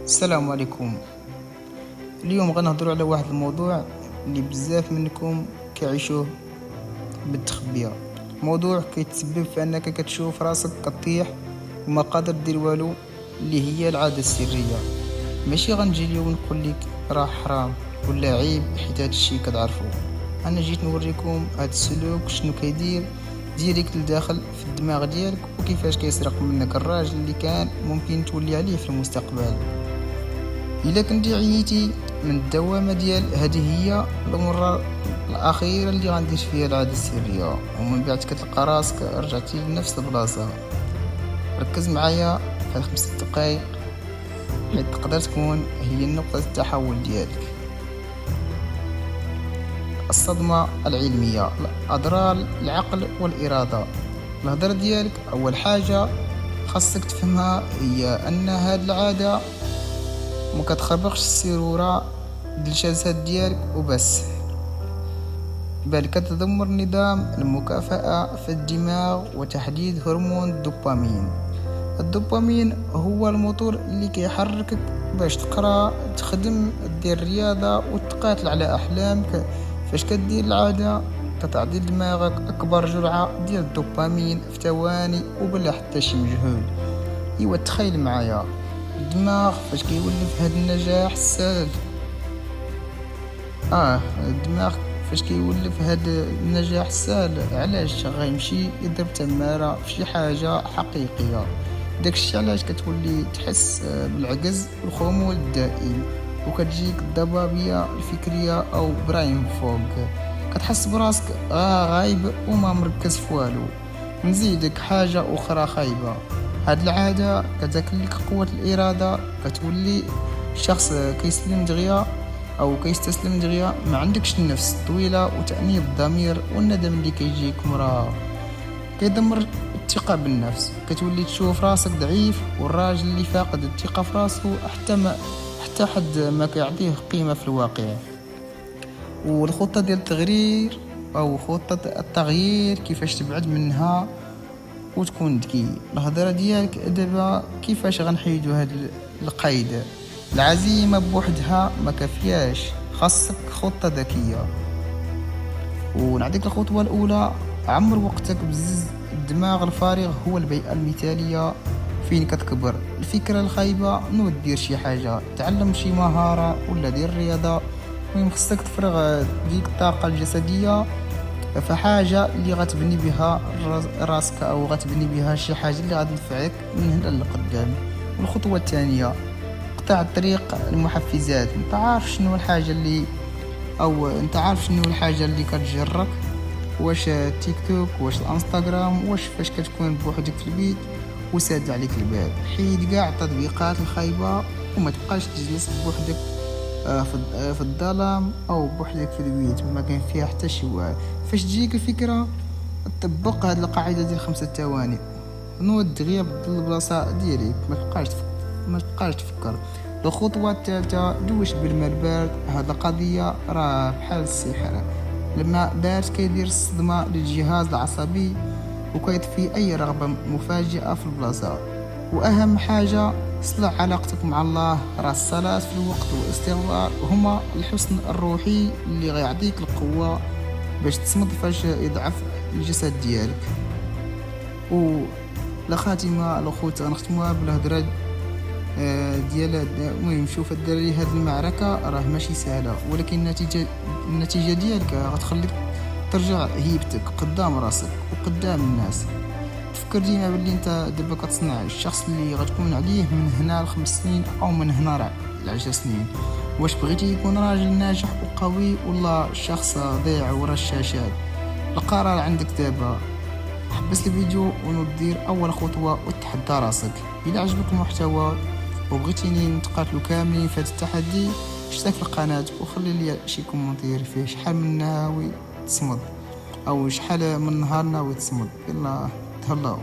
السلام عليكم. اليوم غنهضروا على واحد الموضوع اللي بزاف منكم كيعيشوه بالتخبيه. موضوع كيتسبب في انك كتشوف راسك كطيح وما قادر دير والو، اللي هي العاده السريه. ماشي غنجي اليوم نقول لك راه حرام ولا عيب، حيت هذا الشيء كتعرفوا. انا جيت نوريكم هذا السلوك شنو كيدير ديريكت لداخل في الدماغ ديالك، وكيفاش كيسرق منك الراجل اللي كان ممكن تولي عليه في المستقبل. الا كنتي عييتي من الدوامه ديال هذه، هي المره الاخيره اللي غندير فيها العاده السريه، ومن بعد كتلقى راسك رجعتي لنفس البلاصه. ركز معايا في 5 دقائق، حيت تقدر تكون هي نقطه التحول ديالك. الصدمه العلميه، اضرار العقل والاراده. الهضره ديالك اول حاجه خاصك تفهمها هي ان هاد العاده ما كتخربقش السيروره ديال الجسد ديالك وبس، بل كتدمر نظام المكافأة في الدماغ وتحديد هرمون الدوبامين. الدوبامين هو الموتور اللي كيحركك باش تقرا، تخدم، دير رياضة وتقاتل على أحلامك. فاش كدير العادة كتعطي دماغك أكبر جرعة ديال الدوبامين في ثواني وبلا حتى شي مجهود. ايوا تخيل معايا الدماغ فاش كيولف هاد النجاح السهل، الدماغ فاش كيولف هاد النجاح السهل، علاش غيمشي يضرب تماره في شي حاجه حقيقيه. داكشي علاش كتولي تحس بالعجز والخمول الدائم، وكتجيك الضبابيه الفكريه او براين فوق. كتحس براسك غايب وما مركز في والو. نزيدك حاجه اخرى خايبه، هاد العاده كتاكلك قوه الاراده. كتولي شخص كيسلم دغيا او كيستسلم دغيا، ما عندكش النفس الطويله وتأنيب الضمير والندم اللي كيجيك مراه. كيدمر الثقه بالنفس، كتولي تشوف راسك ضعيف، والراجل اللي فاقد الثقه في راسه حتى حد ما كيعطيه قيمه في الواقع. والخطه ديال التغيير او خطه التغيير كيفاش تبعد منها وتكون ذكي. الهضره ديالك دابا كيفاش غنحيدو هاد القيد. العزيمه بوحدها ما كافياش، خاصك خطه ذكيه. ونعطيك الخطوه الاولى، عمر وقتك بزز. الدماغ الفارغ هو البيئه المثاليه فين كتكبر الفكره الخايبه. نوض دير شي حاجه، تعلم شي مهاره ولا دير رياضه. المهم خصك تفرغ ديك الطاقه الجسديه فحاجه اللي غتبني بها راسك، او غتبني بها شي حاجه اللي غادي تنفعك من هنا لقدام. والخطوه الثانيه، قطع الطريق المحفزات. انت عارف شنو الحاجه اللي كتجرك؟ واش تيك توك، واش الانستغرام، واش فاش كتكون بوحدك في البيت وساد عليك الباب؟ حيد كاع التطبيقات الخايبه وما تبقاش تجلس بوحدك في الظلام او بوحدك في البيت ما كاين فيها حتى شي واحد. فاش تجيك الفكره طبق هاد القاعده ديال 5 ثواني. نوض دغيا بدل البلاصه ديالك، ما تبقاش تفكر. الخطوه الثالثه، دوش بالماء البارد. هاد القضيه راه بحال السحر. الماء بارد كيدير الصدمه للجهاز العصبي وكيطفي اي رغبه مفاجئه في البلاصه. واهم حاجه، صلح علاقتك مع الله. راه الصلاة في الوقت والاستغفار هما الحسن الروحي اللي غيعطيك القوة باش تصمد فاش يضعف الجسد ديالك. و لخاتمة الأخوت غنختموها بالهضرة ديال المهم شوف الدراري، هاد المعركة راه ماشي سهلة، ولكن النتيجة ديالك غتخليك ترجع هيبتك قدام راسك وقدام الناس. تفكر ديما باللي انت دابا كتصنع الشخص اللي غتكون عليه من هنا ل5 سنين او من هنا ل10 سنين. واش بغيتي يكون راجل ناجح وقوي ولا شخص ضيع ورا الشاشات؟ القرار عندك دابا. حبس الفيديو وندير اول خطوه وتحدى راسك. الى عجبك المحتوى وبغيتيني نتقاتلوا كاملين في هذا التحدي، اشترك في القناه وخلي لي شي كومونتير فيه شحال من ناوي تصمد او شحال من نهار ناوي تصمد. يلا تهلاو.